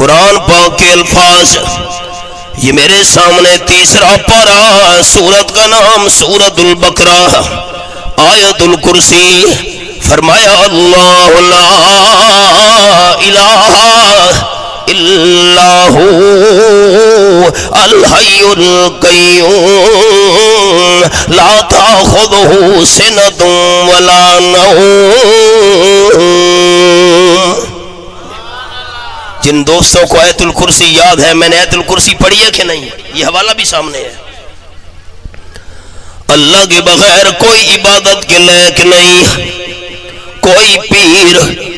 قرآن پاک کے الفاظ یہ میرے سامنے تیسرا پارہ، سورت کا نام سورت البقرہ، آیت الکرسی۔ فرمایا اللہ لا الہ الا هو الحی القیوم لا تأخذہ سنۃ ولا نوم۔ جن دوستوں کو آیت الکرسی یاد ہے، میں نے آیت الکرسی پڑھی ہے کہ نہیں؟ یہ حوالہ بھی سامنے ہے۔ اللہ کے بغیر کوئی عبادت کے لائق نہیں، کوئی پیر،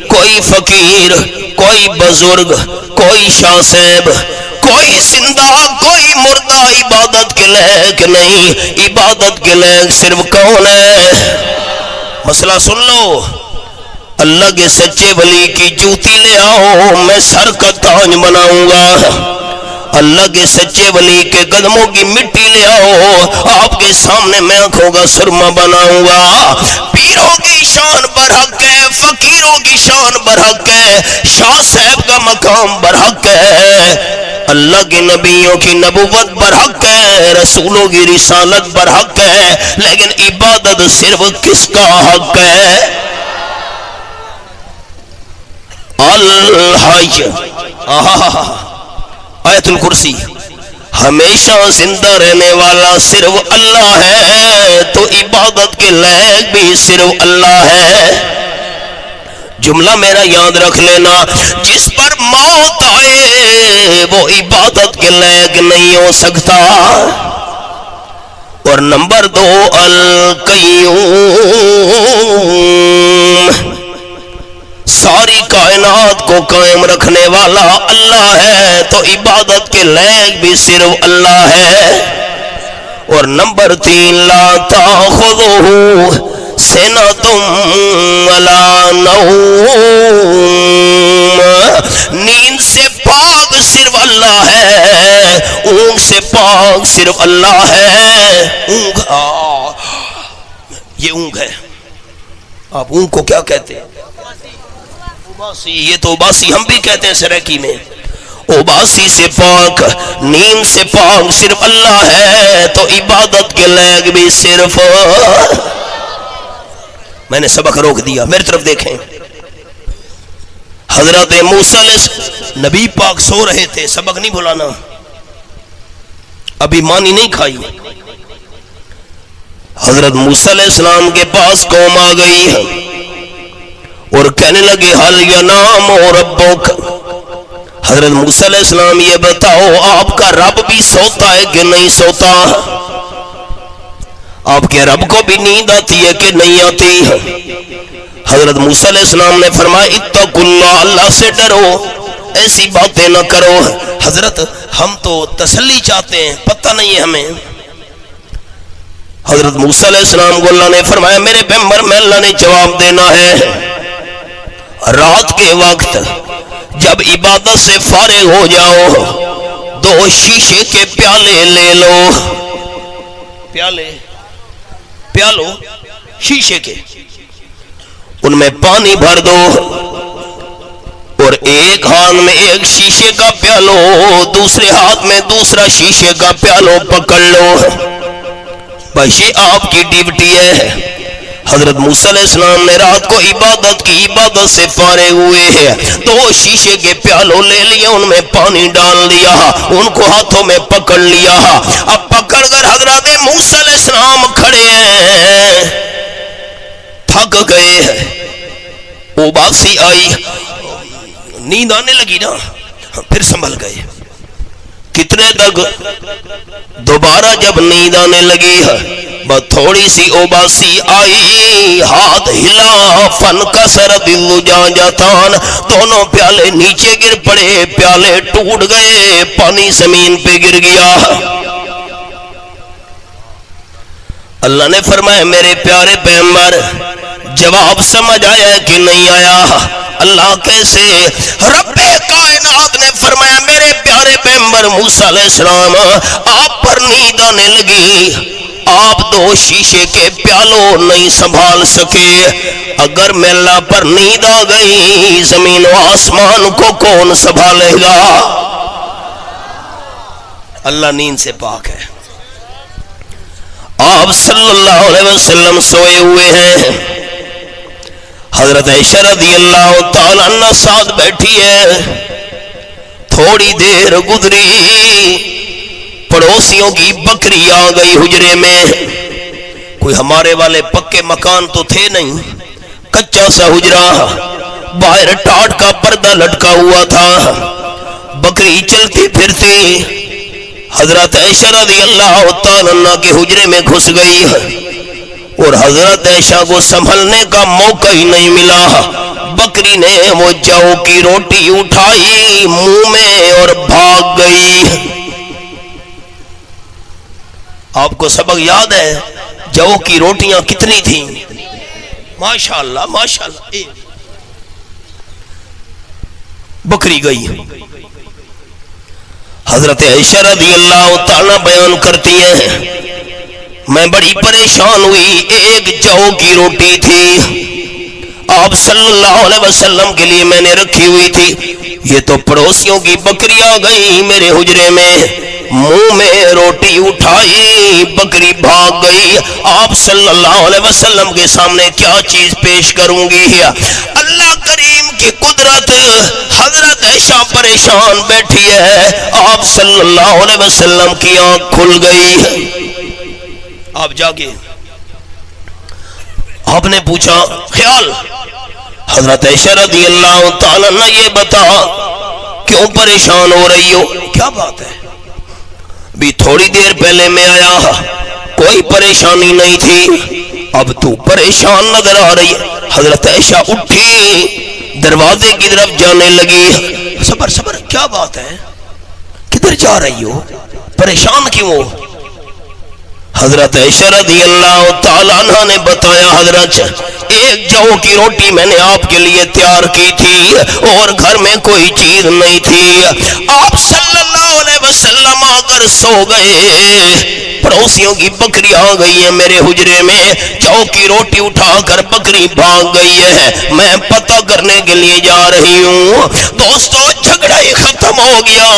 کوئی فقیر، کوئی بزرگ، کوئی شاہ صاحب، کوئی زندہ، کوئی مردہ عبادت کے لائق نہیں۔ عبادت کے لائق صرف کون ہے؟ مسئلہ سن لو، اللہ کے سچے ولی کی جوتی لے آؤ، میں سر کا تاج بناؤں گا۔ اللہ کے سچے ولی کے قدموں کی مٹی لے آؤ، آپ کے سامنے میں آنکھوں کا سرما بناؤں گا۔ پیروں کی شان برحق ہے، فقیروں کی شان برحق ہے، شاہ صاحب کا مقام برحق ہے، اللہ کے نبیوں کی نبوت برحق ہے، رسولوں کی رسالت برحق ہے، لیکن عبادت صرف کس کا حق ہے؟ الحی۔ آیت الکرسی، ہمیشہ زندہ رہنے والا صرف اللہ ہے، تو عبادت کے لائق بھی صرف اللہ ہے۔ جملہ میرا یاد رکھ لینا، جس پر موت آئے وہ عبادت کے لائق نہیں ہو سکتا۔ اور نمبر 2 القیوم، ساری کائنات کو قائم رکھنے والا اللہ ہے، تو عبادت کے لائق بھی صرف اللہ ہے۔ اور نمبر 3 لا تأخذہ سنۃ ولا نوم، نیند سے پاک صرف اللہ ہے، اونگ سے پاک صرف اللہ ہے۔ اونگ، یہ اونگ ہے، آپ اونگ کو کیا کہتے ہیں؟ اوباسی، یہ تو اوباسی ہم بھی کہتے ہیں سریکی میں۔ اوباسی سے پاک، نیند سے پاک صرف اللہ ہے، تو عبادت کے لائق بھی صرف۔ میں نے سبق روک دیا، میری طرف دیکھیں۔ حضرت موسیٰ علیہ السلام، نبی پاک سو رہے تھے، سبق نہیں بھلانا، ابھی مانی نہیں کھائی۔ حضرت موسیٰ علیہ السلام کے پاس قوم آ گئی اور کہنے لگے حل ینام ربک، حضرت موسیٰ علیہ السلام یہ بتاؤ آپ کا رب بھی سوتا ہے کہ نہیں سوتا؟ آپ کے رب کو بھی نیند آتی ہے کہ نہیں آتی؟ حضرت موسیٰ علیہ السلام نے فرمایا اتقوا اللہ، اللہ سے ڈرو، ایسی باتیں نہ کرو۔ حضرت ہم تو تسلی چاہتے ہیں، پتہ نہیں ہے ہمیں۔ حضرت موسیٰ علیہ السلام کو اللہ نے فرمایا میرے پیغمبر میں اللہ نے جواب دینا ہے، رات کے وقت جب عبادت سے فارغ ہو جاؤ 2 شیشے کے پیالے لے لو، پیالو شیشے کے، ان میں پانی بھر دو، اور ایک ہاتھ میں ایک شیشے کا پیالو، دوسرے ہاتھ میں دوسرا شیشے کا پیالو پکڑ لو، بس یہ آپ کی ڈیوٹی ہے۔ حضرت موسیٰ علیہ السلام نے رات کو عبادت کی، عبادت سے فارغ ہوئے ہیں، 2 شیشے کے پیالوں لے لیا، ان میں پانی ڈال دیا، ان کو ہاتھوں میں پکڑ لیا۔ اب پکڑ کر حضرت موسیٰ علیہ السلام کھڑے ہیں، تھک گئے ہیں، اوباسی آئی، نیند آنے لگی نا، پھر سنبھل گئے۔ کتنے تک؟ دوبارہ جب نیند آنے لگی بس تھوڑی سی اوباسی آئی، ہاتھ ہلا، فانکسرت الزجاجتان، دونوں پیالے نیچے گر پڑے، پیالے ٹوٹ گئے، پانی زمین پہ گر گیا۔ اللہ نے فرمایا میرے پیارے پیغمبر جواب سمجھ آیا کہ نہیں آیا؟ اللہ کیسے؟ رب کائنات نے فرمایا میرے پیارے پیغمبر موسیٰ علیہ السلام آپ پر نیند آنے لگی، آپ دو شیشے کے پیالوں نہیں سنبھال سکے. اگر میلہ پر نیند آ گئی زمین و آسمان کو کون سنبھالے گا؟ اللہ نیند سے پاک ہے. آپ صلی اللہ علیہ وسلم سوئے ہوئے ہیں. حضرت عائشہ رضی اللہ تعالیٰ عنہ ساتھ بیٹھی ہے. تھوڑی دیر گزری پڑوسیوں کی بکری آ گئی حجرے میں. کوئی ہمارے والے پکے مکان تو تھے نہیں، کچا سا حجرہ، باہر ٹاٹ کا پردہ لٹکا ہوا تھا. بکری چلتی پھرتی حضرت عائشہ رضی اللہ تعالیٰ عنہ کے حجرے میں گھس گئی اور حضرت عائشہ کو سنبھلنے کا موقع ہی نہیں ملا. بکری نے وہ جو کی روٹی اٹھائی منہ میں اور بھاگ گئی. آپ کو سبق یاد ہے جو کی روٹیاں کتنی تھیں؟ ماشاءاللہ ماشاءاللہ. بکری گئی. حضرت عائشہ رضی اللہ تعالیٰ بیان کرتی ہیں میں بڑی پریشان ہوئی. ایک جو کی روٹی تھی آپ صلی اللہ علیہ وسلم کے لیے میں نے رکھی ہوئی تھی. یہ تو پڑوسیوں کی بکری آ گئی میرے حجرے میں، منہ میں روٹی اٹھائی بکری بھاگ گئی. آپ صلی اللہ علیہ وسلم کے سامنے کیا چیز پیش کروں گی؟ اللہ کریم کی قدرت. حضرت عائشہ پریشان بیٹھی ہے. آپ صلی اللہ علیہ وسلم کی آنکھ کھل گئی. آپ جاگے. آپ نے پوچھا خیال حضرت عائشہ رضی اللہ تعالیٰ عنہ یہ بتا کیوں پریشان ہو رہی ہو؟ کیا بات ہے؟ بھی تھوڑی دیر پہلے میں آیا کوئی پریشانی نہیں تھی، اب تو پریشان نظر آ رہی ہے. حضرت عائشہ اٹھی دروازے کی طرف جانے لگی. صبر صبر، کیا بات ہے؟ کدھر جا رہی ہو؟ پریشان کیوں ہو؟ حضرت عائشہ رضی اللہ تعالیٰ عنہ نے بتایا حضرت ایک جو کی روٹی میں نے آپ کے لیے تیار کی تھی اور گھر میں کوئی چیز نہیں تھی. آپ صلی اللہ علیہ وسلم آ کر سو گئے. پڑوسیوں کی بکری آ گئی ہے میرے حجرے میں. جو کی روٹی اٹھا کر بکری بھاگ گئی ہے. میں پتہ کرنے کے لیے جا رہی ہوں. دوستو جھگڑا ہی ختم ہو گیا.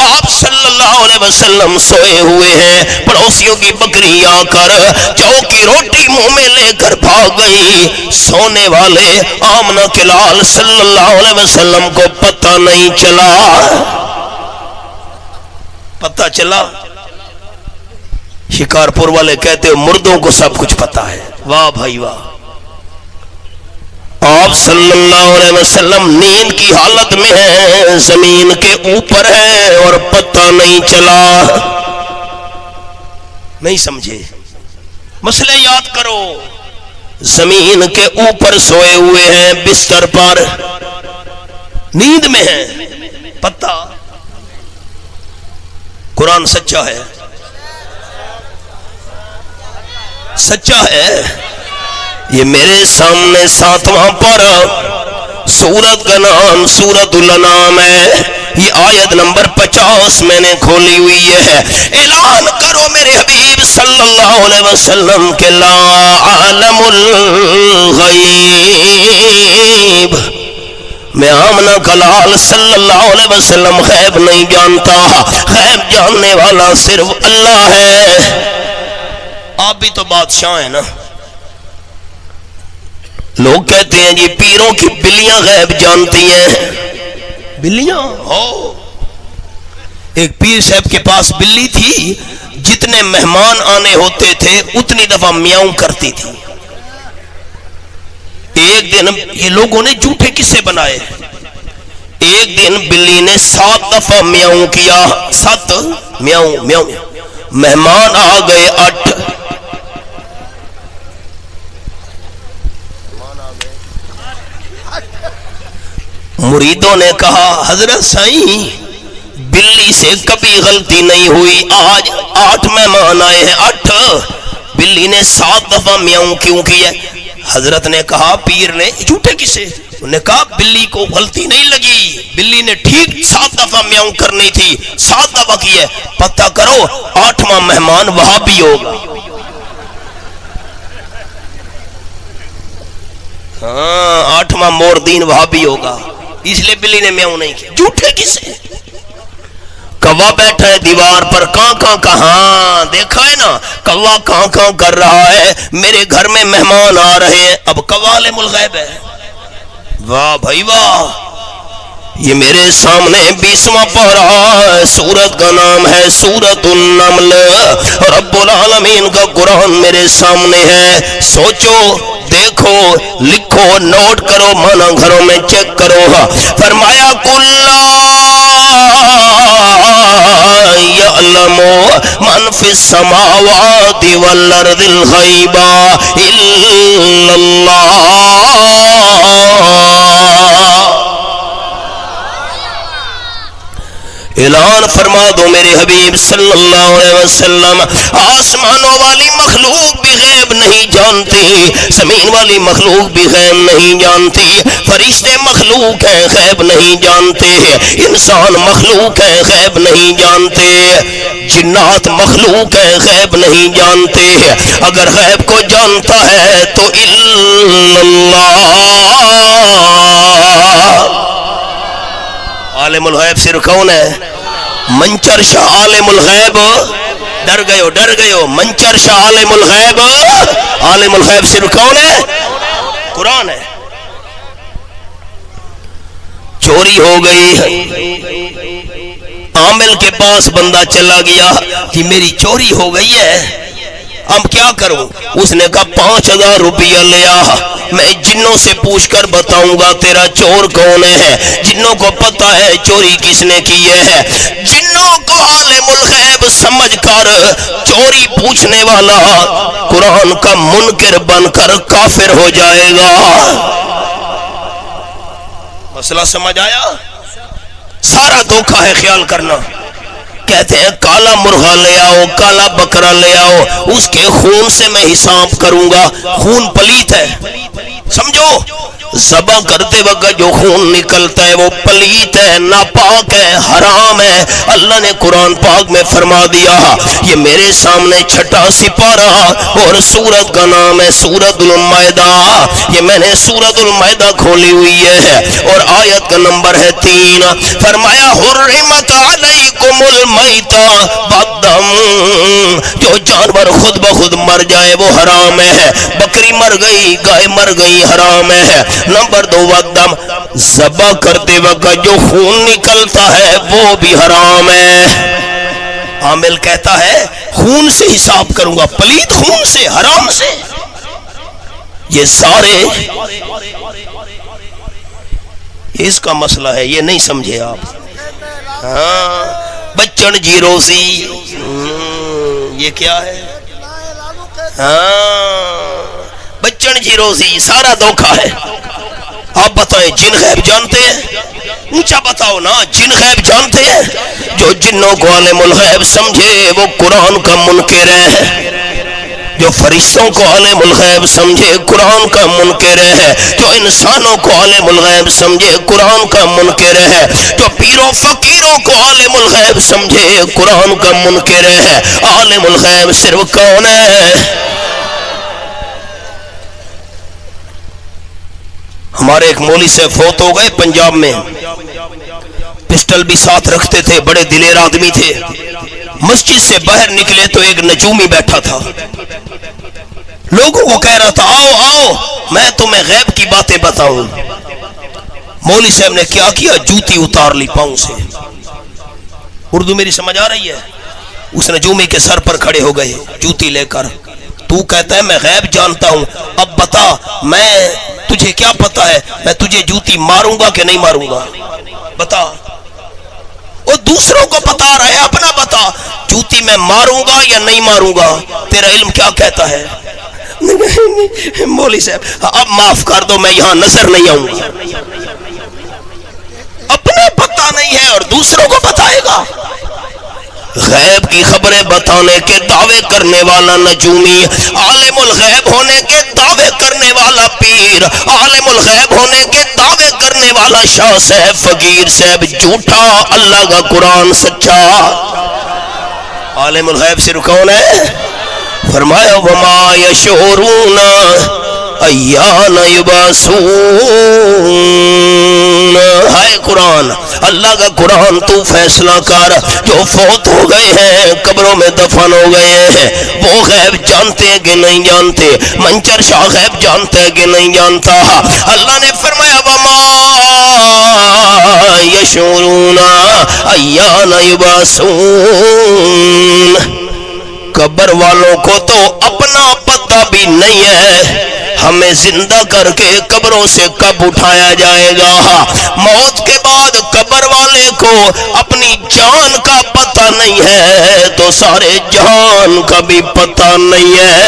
آپ صلی اللہ علیہ وسلم سوئے ہوئے ہیں. پڑوسیوں کی بکری آ کر جو کی روٹی منہ میں لے کر بھاگ گئی. سونے والے آمنہ کے لال صلی اللہ علیہ وسلم کو پتہ نہیں چلا. پتہ چلا؟ شکارپور والے کہتے مردوں کو سب کچھ پتا ہے. واہ بھائی واہ. آپ صلی اللہ علیہ وسلم نیند کی حالت میں ہیں، زمین کے اوپر ہیں اور پتہ نہیں چلا. نہیں سمجھے؟ مسئلہ یاد کرو. زمین کے اوپر سوئے ہوئے ہیں بستر پر، نیند میں ہیں، پتہ. قرآن سچا ہے، سچا ہے. یہ میرے سامنے 7واں پارہ، سورت کا نام سورت الانعام ہے. یہ آیت نمبر 50 میں نے کھولی ہوئی ہے. اعلان کرو میرے حبیب صلی اللہ علیہ وسلم کے لا عالم الغیب. میں آمنہ کلال صلی اللہ علیہ وسلم غیب نہیں جانتا. غیب جاننے والا صرف اللہ ہے. آپ بھی تو بادشاہ ہیں نا. لوگ کہتے ہیں جی پیروں کی بلیاں غیب جانتی ہیں. بلیاں ہو. ایک پیر صاحب کے پاس بلی تھی، جتنے مہمان آنے ہوتے تھے اتنی دفعہ میاؤں کرتی تھی. ایک دن یہ لوگوں نے جھوٹے قصے بنائے. ایک دن بلی نے 7 دفعہ میاؤں کیا. 7 میاؤں میاؤں. مہمان آ گئے 8. مریدوں نے کہا حضرت سائیں بلی سے کبھی غلطی نہیں ہوئی، آج 8 مہمان آئے ہیں 8. بلی نے 7 دفعہ میاؤں کیوں کی ہے؟ حضرت نے کہا پیر نے جھوٹے کسے؟ انہوں نے کہا بلی کو غلطی نہیں لگی، بلی نے ٹھیک 7 دفعہ میاؤں کرنی تھی، 7 دفعہ کی ہے. پتہ کرو 8واں مہمان وہاں بھی ہوگا. ہاں 8واں مور دین وہابی ہوگا، اس لیے بلی نے میاؤں نہیں کیا۔ جھوٹے کسے؟ کوا بیٹھا ہے دیوار پر، کہاں دیکھا ہے نا، کوا کہاں کر رہا ہے، میرے گھر میں مہمان آ رہے ہیں۔ اب کوا عالم الغیب ہے۔ واہ بھائی واہ، یہ میرے سامنے 20واں پارہ، سورت کا نام ہے سورت النمل، رب العالمین کا قرآن میرے سامنے ہے۔ سوچو، دیکھو، لکھو، نوٹ کرو، مانا گھروں میں چیک کرو۔ فرمایا کُلّا یعلم من فی السماوات والارض الغیب الا اللہ۔ اعلان فرما دو میرے حبیب صلی اللہ علیہ وسلم، آسمانوں والی مخلوق بھی غیب نہیں جانتی، زمین والی مخلوق بھی غیب نہیں جانتی، فرشتے مخلوق ہیں غیب نہیں جانتے، انسان مخلوق ہیں غیب نہیں جانتے، جنات مخلوق ہیں غیب نہیں جانتے۔ اگر غیب کو جانتا ہے تو الا اللہ۔ عالم الغیب صرف کون ہے؟ منچر شاہ عالم الغیب۔ ڈر گئے ہو، منچر شاہ عالم الغیب۔ عالم الغیب صرف کون ہے؟ قرآن ہے۔ چوری ہو گئی، عامل کے پاس بندہ چلا گیا کہ میری چوری ہو گئی ہے، اب کیا کروں؟ اس نے کہا 5000 روپیہ لیا، میں جنوں سے پوچھ کر بتاؤں گا تیرا چور کون ہے۔ جنوں کو پتا ہے چوری کس نے کی ہے، جنوں کو عالم الغیب سمجھ کر چوری پوچھنے والا قرآن کا منکر بن کر کافر ہو جائے گا۔ مسئلہ سمجھ آیا؟ سارا دھوکہ ہے، خیال کرنا۔ کہتے ہیں کالا مرغا لے آؤ، کالا بکرا لے آؤ، اس کے خون سے میں حساب کروں گا۔ خون پلیت ہے، سمجھو، ذبح کرتے وقت جو خون نکلتا ہے وہ پلیت ہے، ناپاک ہے، حرام ہے۔ اللہ نے قرآن پاک میں فرما دیا، یہ میرے سامنے چھٹا سپارہ اور سورت کا نام ہے سورت المائدہ، یہ میں نے سورت المائدہ کھولی ہوئی ہے اور آیت کا نمبر ہے 3۔ فرمایا حرمت علیکم المیتہ والدم، جو جانور خود بخود مر جائے وہ حرام ہے، بکری مر گئی، گائے مر گئی، حرام ہے۔ نمبر 2 والدم، ذبح کرتے وقت جو خون نکلتا ہے وہ بھی حرام ہے۔ عامل کہتا ہے خون سے حساب کروں گا، پلیت خون سے، حرام سے۔ یہ سارے اس کا مسئلہ ہے، یہ نہیں سمجھے آپ۔ ہاں بچن جی روزی، یہ کیا ہے؟ ہاں بچن جی روزی، سارا دھوکہ ہے۔ آپ بتائیں جن غیب جانتے ہیں؟ اونچا بتاؤ نا، جن غیب جانتے ہیں؟ جو جنوں کو عالم الغیب سمجھے وہ قرآن کا منکر ہے، جو فرشتوں کو عالم الغیب سمجھے قرآن کا منکر ہے، جو انسانوں کو عالم الغیب سمجھے قرآن کا منکر ہے، جو پیروں فقیروں کو عالم الغیب سمجھے قرآن کا منکر ہے۔ عالم الغیب صرف کون ہے؟ ہمارے ایک مولوی سے فوت ہو گئے پنجاب میں، پسٹل بھی ساتھ رکھتے تھے، بڑے دلیر آدمی تھے۔ مسجد سے باہر نکلے تو ایک نجومی بیٹھا تھا، لوگوں کو کہہ رہا تھا آؤ آؤ میں تمہیں غیب کی باتیں بتاؤں۔ مولوی صاحب نے کیا کیا؟ جوتی اتار لی پاؤں سے۔ اردو میری سمجھ آ رہی ہے؟ اس نجومی کے سر پر کھڑے ہو گئے جوتی لے کر۔ تو کہتا ہے میں غیب جانتا ہوں، اب بتا میں تجھے کیا پتا ہے، میں تجھے جوتی ماروں گا کہ نہیں ماروں گا؟ بتا۔ وہ دوسروں کو بتا رہا ہے، اپنا بتا، جوتی میں ماروں گا یا نہیں ماروں گا؟ تیرا علم کیا کہتا ہے؟ مولوی صاحب اب معاف کر دو، میں یہاں نظر نہیں آؤں گا۔ اپنے پتہ نہیں ہے اور دوسروں کو بتائے گا۔ غیب کی خبریں بتانے کے دعوے کرنے والا نجومی، عالم الغیب ہونے کے دعوے کرنے والا پیر، عالم الغیب ہونے کے دعوے کرنے والا شاہ صاحب فقیر صاحب جھوٹا، اللہ کا قرآن سچا۔ عالم الغیب صرف کون ہے؟ فرمایا وما یشعرون ایان یبعثون۔ ہائے قرآن، اللہ کا قرآن تو فیصلہ کر، جو فوت ہو گئے ہیں قبروں میں دفن ہو گئے ہیں وہ غیب جانتے ہیں کہ نہیں جانتے؟ منچر شاہ غیب جانتا ہے کہ نہیں جانتا؟ اللہ نے فرمایا وما یشعرون ایان یبعثون۔ قبر والوں کو تو اپنا پتہ بھی نہیں ہے ہمیں زندہ کر کے قبروں سے کب اٹھایا جائے گا۔ موت کے بعد قبر والے کو اپنی جان کا پتہ نہیں ہے تو سارے جہان کا بھی پتہ نہیں ہے۔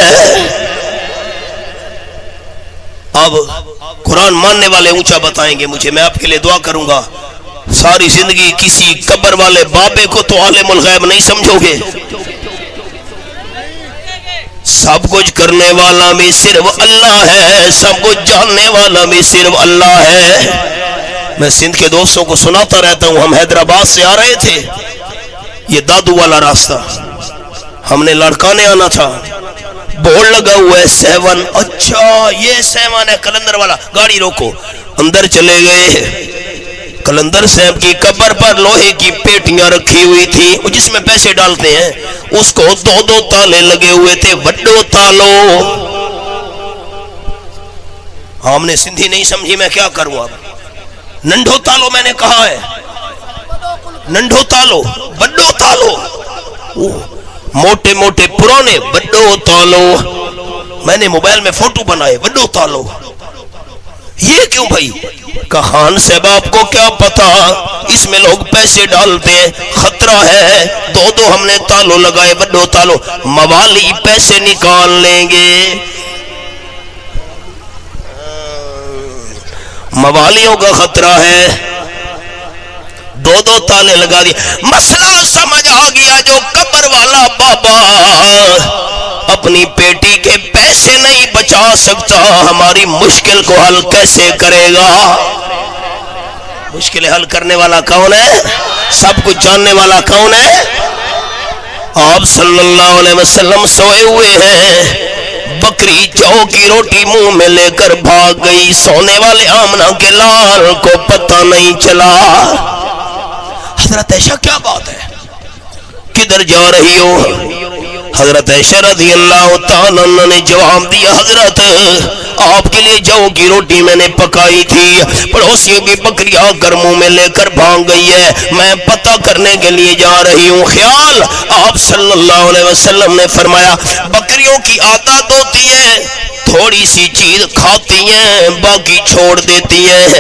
اب قرآن ماننے والے اونچا بتائیں گے مجھے، میں آپ کے لیے دعا کروں گا، ساری زندگی کسی قبر والے بابے کو تو عالم الغیب نہیں سمجھو گے؟ سب کچھ کرنے والا بھی صرف اللہ ہے، سب کچھ جاننے والا بھی صرف اللہ ہے۔ میں سندھ کے دوستوں کو سناتا رہتا ہوں، ہم حیدرآباد سے آ رہے تھے، یہ دادو والا راستہ ہم نے لڑکانے آنا تھا، بورڈ لگا ہوا ہے 7، اچھا یہ 7 ہے کلندر والا، گاڑی روکو، اندر چلے گئے۔ کلندر صاحب کی قبر پر لوہے کی پیٹیاں رکھی ہوئی تھی جس میں پیسے ڈالتے ہیں، اس کو 2 تالے لگے ہوئے تھے، وڈو تالو۔ ہم نے سندھی نہیں سمجھی، میں کیا کروں اب؟ ننڈو تالو میں نے کہا ہے، ننڈو تالو، وڈو تالو، موٹے موٹے پرانے وڈو تالو۔ میں نے موبائل میں فوٹو بنائے، وڈو تالو۔ یہ کیوں بھائی؟ کہ خان صاحب آپ کو کیا پتا اس میں لوگ پیسے ڈالتے ہیں، خطرہ ہے۔ 2 ہم نے تالو لگائے، وڈو تالو، موالی پیسے نکال لیں گے، موالیوں کا خطرہ ہے۔ 2 تالے لگا دیے، مسئلہ سمجھ آ گیا۔ جو قبر والا بابا اپنی پیٹی کے پیسے نہیں بچا سکتا، ہماری مشکل کو حل کیسے کرے گا؟ مشکل حل کرنے والا کون ہے؟ سب کچھ جاننے والا کون ہے؟ آپ صلی اللہ علیہ وسلم سوئے ہوئے ہیں، بکری جو کی روٹی منہ میں لے کر بھاگ گئی، سونے والے آمنہ کے لال کو پتہ نہیں چلا۔ حضرت عائشہ کیا بات ہے، کدھر جا رہی ہو؟ حضرت عائشہ رضی اللہ تعالیٰ عنہ نے جواب دیا، حضرت آپ کے لیے جو کی روٹی میں نے پکائی تھی، پڑوسیوں کی بکری آ کر منہ میں لے کر بھاگ گئی ہے، میں پتہ کرنے کے لیے جا رہی ہوں۔ خیال آپ صلی اللہ علیہ وسلم نے فرمایا، بکریوں کی عادت ہوتی ہے تھوڑی سی چیز کھاتی ہیں باقی چھوڑ دیتی ہیں،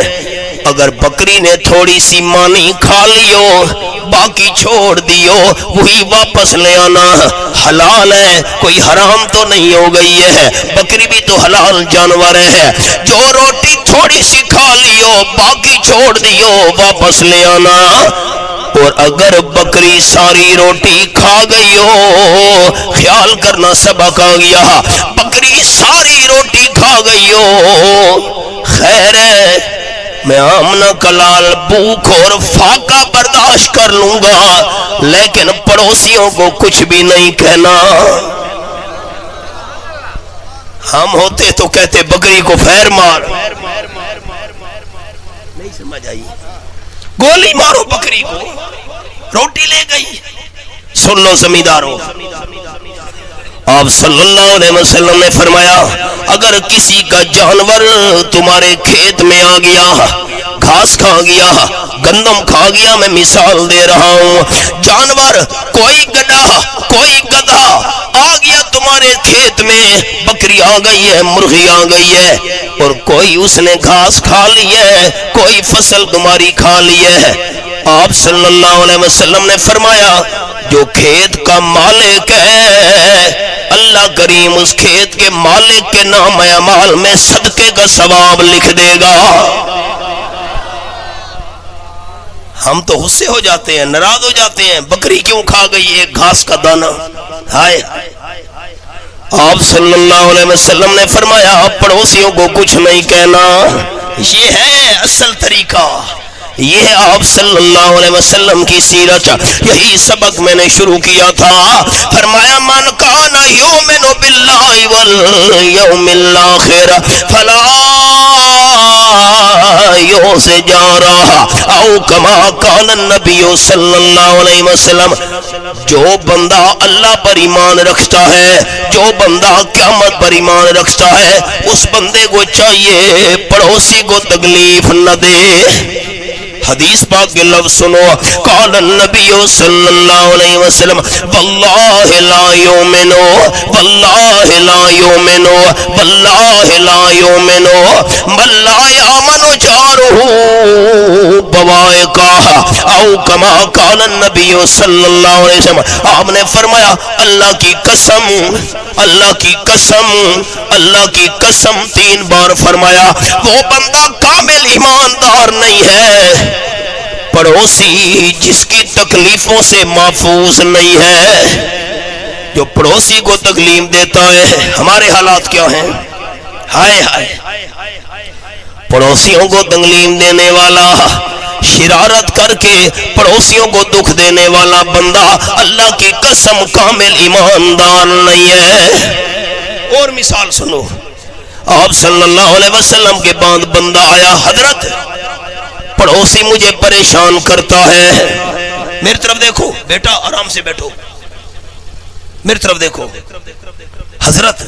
اگر بکری نے تھوڑی سی مانی کھا لیو باقی چھوڑ دیو، وہی واپس لے آنا حلال ہے، کوئی حرام تو نہیں ہو گئی ہے، بکری بھی تو حلال جانور ہے۔ جو روٹی تھوڑی سی کھا لیو باقی چھوڑ دیو، واپس لے آنا۔ اور اگر بکری ساری روٹی کھا گئی ہو، خیال کرنا سبق آ گیا، بکری ساری روٹی کھا گئی ہو، خیر ہے میں آمنہ کلال بھوک اور فاقہ برداشت کر لوں گا، لیکن پڑوسیوں کو کچھ بھی نہیں کہنا۔ ہم ہوتے تو کہتے بکری کو پھیر مار، نہیں سمجھ آئی، گولی مارو بکری کو، روٹی لے گئی۔ سن لو زمینداروں، آپ صلی اللہ علیہ وسلم نے فرمایا، اگر کسی کا جانور تمہارے کھیت میں آ گیا، گھاس کھا گیا، گندم کھا گیا، میں مثال دے رہا ہوں، جانور کوئی گدھا کوئی گدھا آ گیا تمہارے کھیت میں، بکری آ گئی ہے، مرغی آ گئی ہے، اور کوئی اس نے گھاس کھا لی ہے، کوئی فصل تمہاری کھا لی ہے، آپ صلی اللہ علیہ وسلم نے فرمایا جو کھیت کا مالک ہے اللہ کریم اس کھیت کے مالک کے نام اعمال میں صدقے کا ثواب لکھ دے گا۔ ہم تو غصے ہو جاتے ہیں، ناراض ہو جاتے ہیں، بکری کیوں کھا گئی ایک گھاس کا دانہ؟ ہائے، آپ صلی اللہ علیہ وسلم نے فرمایا پڑوسیوں کو کچھ نہیں کہنا، یہ ہے اصل طریقہ، یہ ہے آپ صلی اللہ علیہ وسلم کی سیرت. یہی سبق میں نے شروع کیا تھا. فرمایا من کان یؤمن باللہ والیوم الآخر فلا یؤذ جارہ او کما قال النبی صلی اللہ علیہ وسلم. جو بندہ اللہ پر ایمان رکھتا ہے، جو بندہ قیامت پر ایمان رکھتا ہے، اس بندے کو چاہیے پڑوسی کو تکلیف نہ دے. حدیث پاک کے لفظ سنو. قال النبی صلی اللہ علیہ وسلم واللہ لا یؤمن واللہ لا یؤمن واللہ لا یؤمن من لا یامن جارہ بوائقہ او کما قال النبی صلی اللہ علیہ وسلم. آپ نے فرمایا اللہ کی قسم، اللہ کی قسم، اللہ کی قسم 3 بار فرمایا وہ بندہ کامل ایماندار نہیں ہے پڑوسی جس کی تکلیفوں سے محفوظ نہیں ہے. جو پڑوسی کو تکلیف دیتا ہے، ہمارے حالات کیا ہیں؟ ہائے ہائے، پڑوسیوں کو تکلیف دینے والا، شرارت کر کے پڑوسیوں کو دکھ دینے والا بندہ اللہ کی قسم کامل ایماندار نہیں ہے. اور مثال سنو. آپ صلی اللہ علیہ وسلم کے بعد بندہ آیا، حضرت پڑوسی مجھے پریشان کرتا ہے. میری طرف دیکھو بیٹا، آرام سے بیٹھو، میری طرف دیکھو. حضرت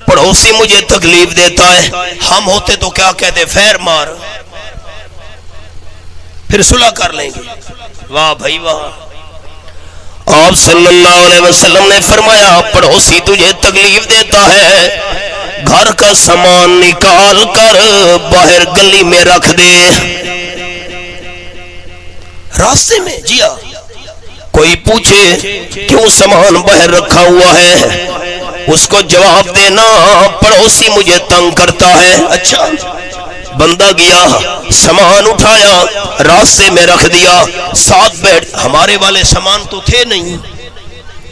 پڑوسی مجھے تکلیف دیتا ہے. ہم ہوتے تو کیا کہتے؟ خیر مار، پھر صلح کر لیں گے. واہ بھائی واہ. آپ صلی اللہ علیہ وسلم نے فرمایا پڑوسی تجھے تکلیف دیتا ہے، گھر کا سامان نکال کر باہر گلی میں رکھ دے، راستے میں. جی ہاں، کوئی پوچھے کیوں سامان باہر رکھا ہوا ہے، اس کو جواب دینا پڑوسی مجھے تنگ کرتا ہے. اچھا، بندہ گیا، سامان اٹھایا، راستے میں رکھ دیا، ساتھ بیٹھ. ہمارے والے سامان تو تھے نہیں،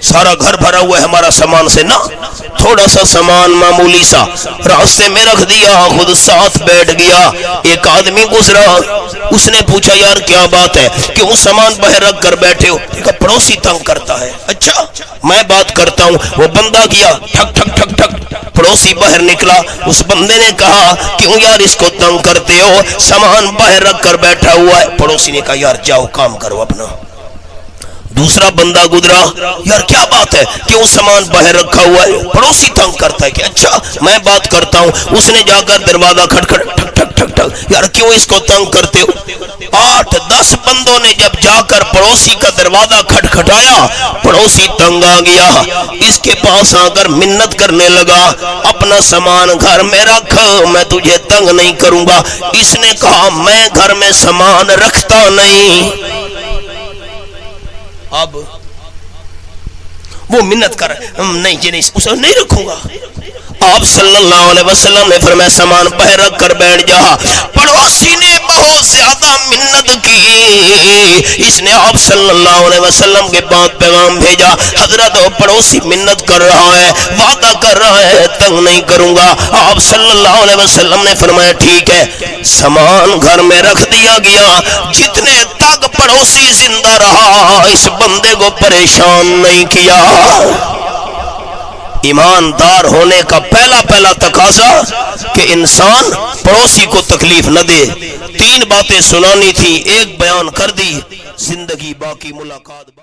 سارا گھر بھرا ہوا ہے ہمارا سامان سے، نہ تھوڑا سا سامان معمولی سا راستے میں رکھ دیا، خود ساتھ بیٹھ گیا. ایک آدمی گزرا، اس نے پوچھا یار کیا بات ہے، کیوں سامان باہر رکھ کر بیٹھے ہو؟ کہا پڑوسی تنگ کرتا ہے. اچھا میں بات کرتا ہوں. وہ بندہ گیا، ٹھک ٹھک ٹھک ٹھک، پڑوسی باہر نکلا. اس بندے نے کہا کیوں یار اس کو تنگ کرتے ہو، سامان باہر رکھ کر بیٹھا ہوا ہے. پڑوسی نے کہا یار جاؤ کام کرو اپنا. دوسرا بندہ گزرا، یار کیا بات ہے، کیوں سامان باہر رکھا ہوا ہے، پڑوسی تنگ کرتا ہے. کہ اچھا میں بات کرتا ہوں. اس نے جا کر دروازہ کھٹکھٹ ٹھک ٹھک ٹھک ٹھک، یار کیوں اس کو تنگ کرتے ہو. 8-10 بندوں نے جب جا کر پڑوسی کا دروازہ کھٹکھٹایا، پڑوسی تنگ آ گیا. اس کے پاس آ کر منت کرنے لگا اپنا سامان گھر میں رکھ، میں تجھے تنگ نہیں کروں گا. اس نے کہا میں گھر میں سامان رکھتا نہیں. اب وہ منت کر نہیں جی نہیں، اسے نہیں رکھوں گا. آپ صلی اللہ علیہ وسلم نے فرمایا سامان باہر رکھ کر بیٹھ جا. پڑوسی نے بہت زیادہ منت کی. اس نے آپ صلی اللہ علیہ وسلم کے بعد پیغام بھیجا، حضرت وہ پڑوسی منت کر رہا ہے، وعدہ کر رہا ہے تنگ نہیں کروں گا. آپ صلی اللہ علیہ وسلم نے فرمایا ٹھیک ہے. سامان گھر میں رکھ دیا گیا. جتنے تک پڑوسی زندہ رہا اس بندے کو پریشان نہیں کیا. ایماندار ہونے کا پہلا تقاضا کہ انسان پڑوسی کو تکلیف نہ دے. 3 باتیں سنانی تھی، ایک بیان کر دی، زندگی باقی ملاقات.